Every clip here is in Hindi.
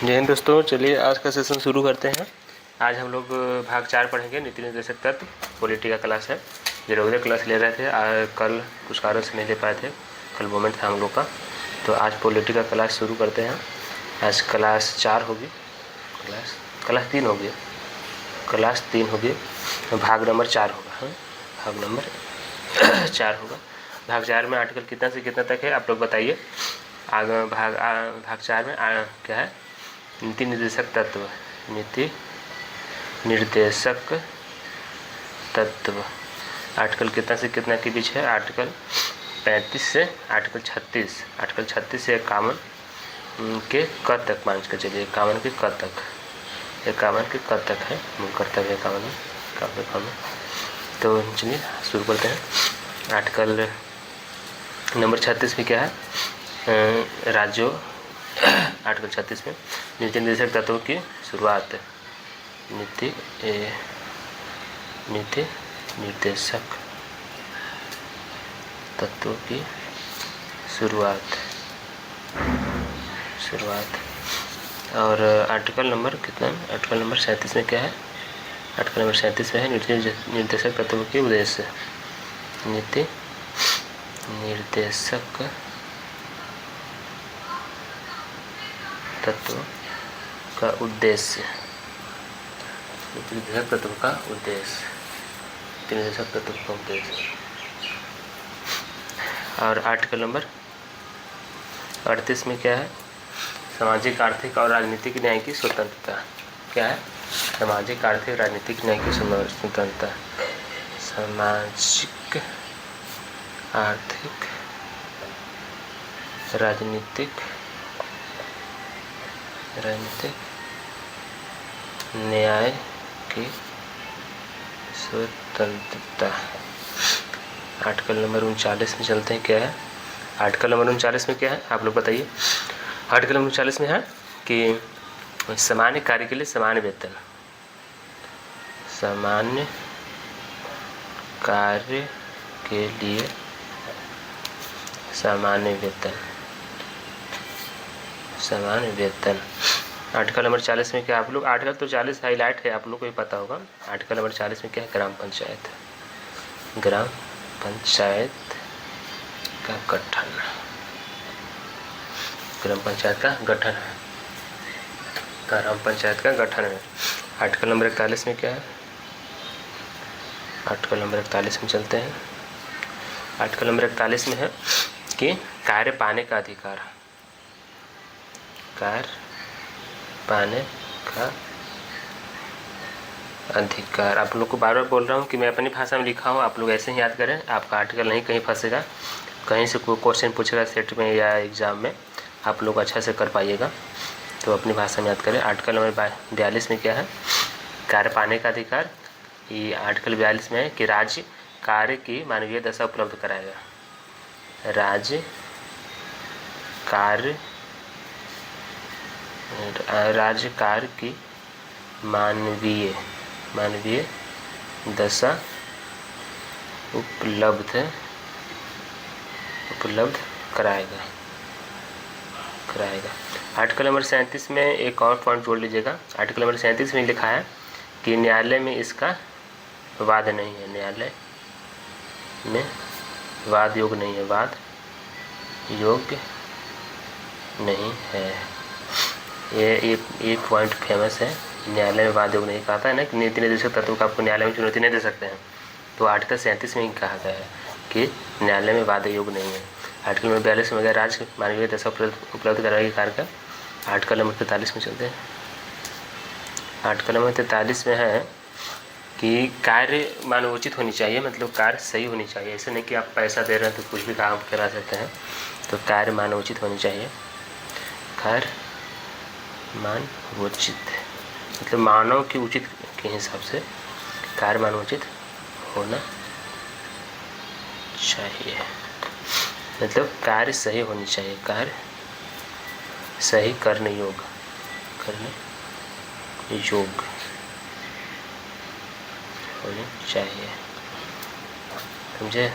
जय हिंद दोस्तों, चलिए आज का सेशन शुरू करते हैं। आज हम लोग भाग 4 पढ़ेंगे। नीति निर्देशक तत्व पॉलिटी का क्लास है जो रेगुलर क्लास ले रहे थे, कल कुछ कारण से नहीं ले पाए थे, कल मोमेंट था हम लोग का। तो आज पॉलिटी का क्लास शुरू करते हैं। आज क्लास 4 होगी, क्लास 3 होगी, क्लास 3 होगी, भाग नंबर 4 होगा। हाँ, भाग नंबर 4 होगा। भाग 4 में आर्टिकल कितना से कितना तक है आप लोग बताइए। आगे भाग 4 में क्या है? नीति निर्देशक तत्व। नीति निर्देशक तत्व आर्टिकल कितना से कितना के बीच है? आर्टिकल 35 से आर्टिकल 36। आर्टिकल 36 से 51 के क तक मान के चलिए, 51 के क तक, 51 के क तक है, मूल कर्तव्य 51 में। तो चलिए शुरू करते हैं। आर्टिकल नंबर 36 में क्या है? राज्यों आर्टिकल 36 में नीति निर्देशक तत्वों की शुरुआत। नीति निर्देशक तत्वों की शुरुआत। और आर्टिकल नंबर कितना? आर्टिकल नंबर 37 में क्या है? आर्टिकल नंबर 37 में है नीति निर्देशक तत्वों के उद्देश्य। नीति निर्देशक तत्व का उद्देश्य। नीति निर्देशक तत्व का उद्देश्य। नीति निर्देशक तत्व का उद्देश्य। और आर्टिकल नंबर 38 में क्या है? सामाजिक, आर्थिक और राजनीतिक न्याय की स्वतंत्रता। क्या है? सामाजिक, आर्थिक, राजनीतिक न्याय की स्वतंत्रता। सामाजिक, आर्थिक, राजनीतिक न्याय की स्वतंत्रता। आर्टिकल नंबर 39 में चलते हैं। क्या है आर्टिकल नंबर 39 में? क्या है आप लोग बताइए। आर्टिकल नंबर 39 में है कि सामान्य कार्य के लिए समान वेतन। सामान्य कार्य के लिए सामान्य वेतन। आर्टिकल नंबर 40 में क्या? आप लोग आर्टिकल तो 40 हाईलाइट है, आप लोग को ही पता होगा। आर्टिकल नंबर 40 में क्या है? ग्राम पंचायत का गठन। ग्राम पंचायत का गठन है। आर्टिकल नंबर 41 में क्या है? आर्टिकल नंबर 41 में चलते हैं। आर्टिकल नंबर 41 में है कि कार्य पाने का अधिकार। आप लोग को बार बार बोल रहा हूँ कि मैं अपनी भाषा में लिखा हूँ, आप लोग ऐसे ही याद करें। आपका आर्टिकल नहीं कहीं फंसेगा, कहीं से कोई क्वेश्चन पूछेगा सेट में या एग्ज़ाम में, आप लोग अच्छा से कर पाइएगा। तो अपनी भाषा में याद करें। आर्टिकल नंबर 42 में क्या है? कार्य पाने का अधिकार। ये आर्टिकल 42 में है कि राज्य कार्य की मानवीय दशा उपलब्ध कराएगा। राज्य कार्य की मानवीय दशा उपलब्ध कराएगा। आर्टिकल नंबर 37 में एक और पॉइंट जोड़ लीजिएगा। आर्टिकल नंबर 37 में लिखा है कि न्यायालय में इसका वाद नहीं है। न्यायालय में वाद योग्य नहीं है। ये पॉइंट फेमस है। न्यायालय में वाद योग्य नहीं कहता है ना कि नीति निर्देशक तत्व का आपको न्यायालय में चुनौती नहीं दे सकते हैं। तो आर्टिकल 37 में ही कहा गया है कि न्यायालय में वाद योग्य नहीं है। आर्टिकल नंबर 42 में राज्य मानवीय दशा उपलब्ध कराने के कार्य का। आर्टिकल नंबर 43 में चलते हैं। आर्टिकल नंबर 43 में है कि कार्य मानवोचित होनी चाहिए, मतलब कार्य सही होनी चाहिए। ऐसे नहीं कि आप पैसा दे रहे हैं तो कुछ भी काम करा सकते हैं। तो कार्य मानवोचित होनी चाहिए। कार्य मानवोचित मतलब मानव की उचित के हिसाब से कार्य मानवोचित होना चाहिए, मतलब कार्य सही होनी चाहिए। कार्य सही करने योग्य होनी चाहिए, समझे।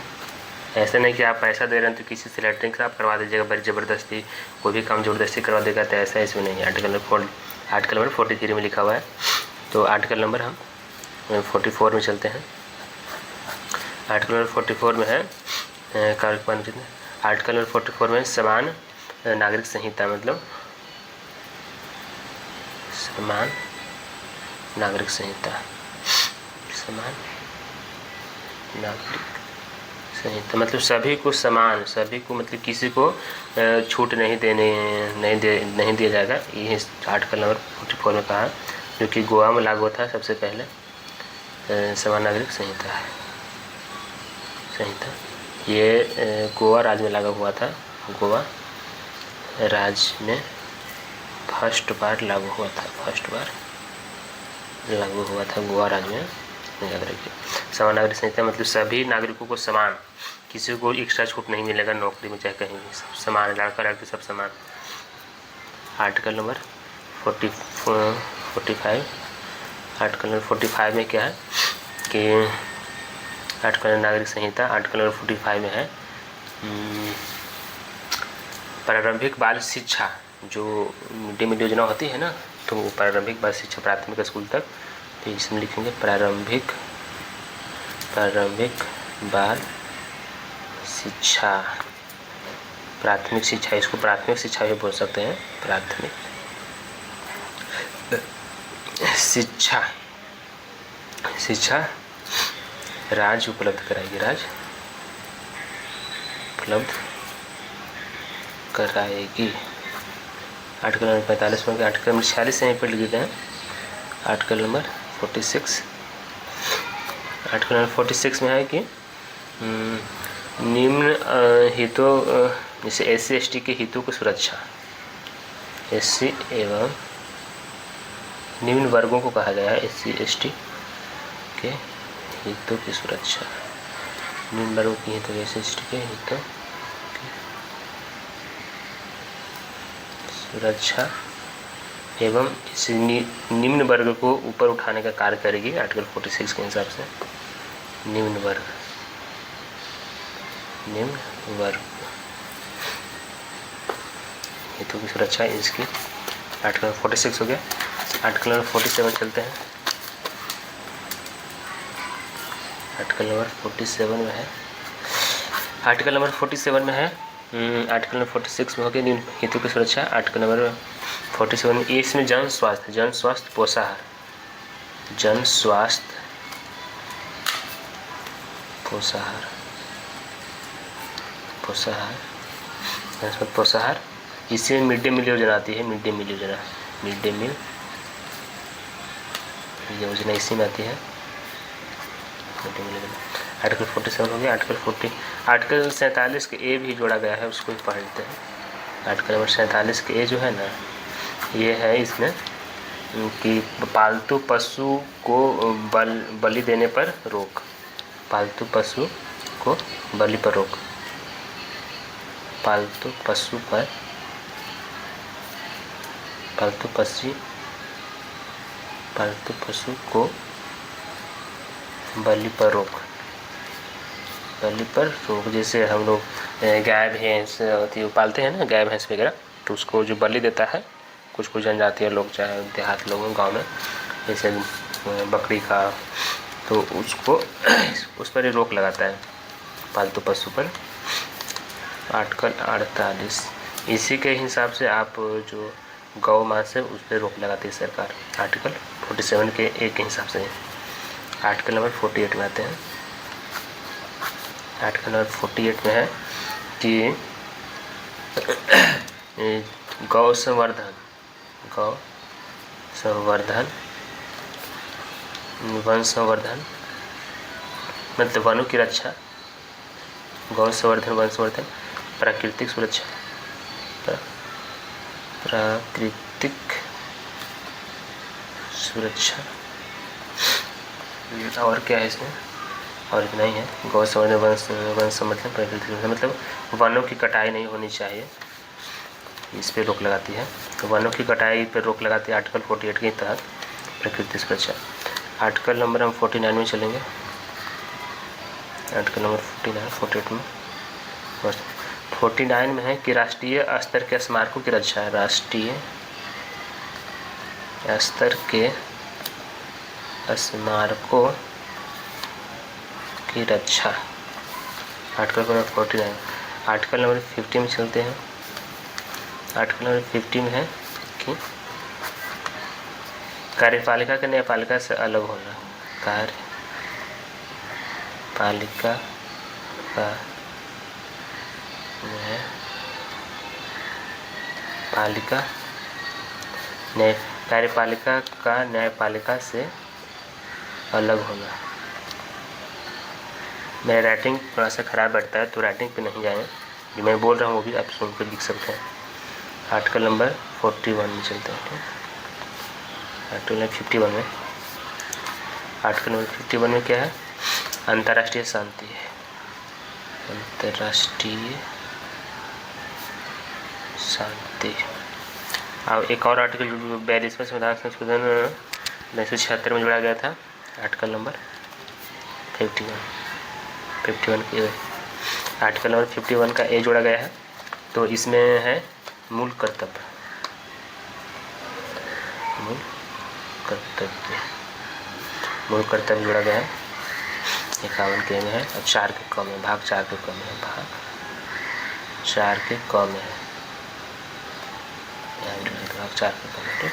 ऐसा नहीं कि आप पैसा दे रहे हैं तो किसी से लेटरिंग से आप करवा दीजिएगा बड़ी ज़बरदस्ती, कोई भी काम ज़बरदस्ती करवा देगा, तो ऐसा इसमें नहीं है। आर्टिकल नंबर 43 में लिखा हुआ है। तो आर्टिकल नंबर हम 44 में चलते हैं। आर्टिकल नंबर 44 में है आर्टिकल नंबर 44 में समान नागरिक संहिता, मतलब समान नागरिक संहिता, समान नागरिक संहिता मतलब सभी को समान, सभी को मतलब किसी को छूट नहीं दिया जाएगा। ये आर्टिकल नंबर 44 में कहा, जो कि गोवा में लागू था सबसे पहले समान नागरिक संहिता है। ये गोवा राज्य में लागू हुआ था। गोवा राज्य में फर्स्ट बार लागू हुआ था, गोवा राज्य में। याद रखिए, समान नागरिक संहिता मतलब सभी नागरिकों को समान, किसी को एक्स्ट्रा छूट नहीं मिलेगा नौकरी में चाहे कहीं भी, सब समान, लड़का लड़की सब समान। आर्टिकल नंबर 45 आर्टिकल नंबर 45 में क्या है कि आर्टिकल नागरिक संहिता आर्टिकल नंबर 45 में है प्रारंभिक बाल शिक्षा, जो मिड डे मील योजना होती है ना, तो वो प्रारंभिक बाल शिक्षा प्राथमिक स्कूल तक, तो इसमें लिखेंगे प्रारंभिक बाल शिक्षा, प्राथमिक शिक्षा, इसको प्राथमिक शिक्षा भी बोल सकते हैं। प्राथमिक शिक्षा राज्य उपलब्ध कराएगी, आर्टिकल नंबर 45 में आर्टिकल नंबर 46 से यहीं पर लिख देते हैं। आर्टिकल नंबर 46 में है कि निम्न हितों, जैसे SC/ST के हितों की सुरक्षा, SC एवं निम्न वर्गों को कहा गया है SC/ST के हितों की सुरक्षा, निम्न वर्गों की हितों, SC/ST के हितों की सुरक्षा एवं इस निम्न वर्ग को ऊपर उठाने का कार्य करेगी। आर्टिकल 46 के हिसाब से निम्न वर्ग हितों की सुरक्षा इसकी आर्टिकल 46 हो गया। आर्टिकल नंबर 47 चलते हैं। आर्टिकल नंबर 47 में है, आर्टिकल नंबर 47 में है आर्टिकल नंबर 46 में हो गया निम्न हितों की सुरक्षा। आर्टिकल नंबर 47 में इसमें जन स्वास्थ्य पोषाहार, पोषाहार, इसमें मिड डे मील योजना आती है। मिड डे मील योजना इसी में आती है। आर्टिकल 47 हो गया। आर्टिकल 47 के ए भी जोड़ा गया है, उसको भी पढ़ लेते हैं। आर्टिकल नंबर 47 के ए जो है ना, ये है इसमें कि पालतू पशु को बलि देने पर रोक, पालतू पशु को बलि पर रोक, पालतू पशु को बलि पर रोक, जैसे हम लोग गाय भैंस पालते हैं ना, गाय भैंस वगैरह, तो उसको जो बलि देता है, कुछ जनजातीय लोग चाहे देहात लोग गांव में, जैसे बकरी का, तो उसको उस पर ही रोक लगाता है, पालतू पशु पर। आर्टिकल 48 इसी के हिसाब से आप जो गौ मांस है उस पर रोक लगाती है सरकार। आर्टिकल 47 के एक के हिसाब से। आर्टिकल नंबर 48 में आते हैं। आर्टिकल नंबर 48 में है कि गौ संवर्धन, वन संवर्धन मतलब वनों की रक्षा, गौ संवर्धन, वन संवर्धन, प्राकृतिक सुरक्षा, और क्या है इसमें, और इतना ही है। गौ संवर्धन, वन संवर्धन, प्राकृतिक सुरक्षा मतलब वनों की कटाई नहीं होनी चाहिए, इस पे रोक लगाती है। तो वनों की कटाई पर रोक लगाती है आर्टिकल 48 के तहत प्राकृतिक सुरक्षा। आर्टिकल नंबर हम 49 में चलेंगे। आर्टिकल नंबर 48 में 49 में है कि राष्ट्रीय स्तर के स्मारकों की रक्षा है। राष्ट्रीय स्तर के स्मारकों की रक्षा, आर्टिकल नंबर 49। आर्टिकल नंबर 50 में चलते हैं। आर्टिकल नंबर 50 में है कि कार्यपालिका के न्यायपालिका से अलग होना। कार्यपालिका का कार्यपालिका का न्यायपालिका से अलग होना। मेरा राइटिंग थोड़ा सा ख़राब बैठता है तो राइटिंग पे नहीं जाएं, जो मैं बोल रहा हूँ वो भी आप सुन कर लिख सकते हैं। आर्टिकल नंबर 41 में चलते हैं। ठीक, आर्टिकल नंबर 51 में, आर्टिकल नंबर 51 में क्या है? अंतर्राष्ट्रीय शांति है। अंतर्राष्ट्रीय शांति। अब एक और आर्टिकल 42वें संविधान संशोधन 1976 में जोड़ा गया था, आर्टिकल नंबर 51 के आर्टिकल नंबर 51 का ए जोड़ा गया है। तो इसमें है मूल कर्तव्य। मूल कर्तव्य जोड़ा गया है। 51 के में है और 4 के क में, भाग 4 के क में है, भाग 4 के क में है, भाग 4 के क में।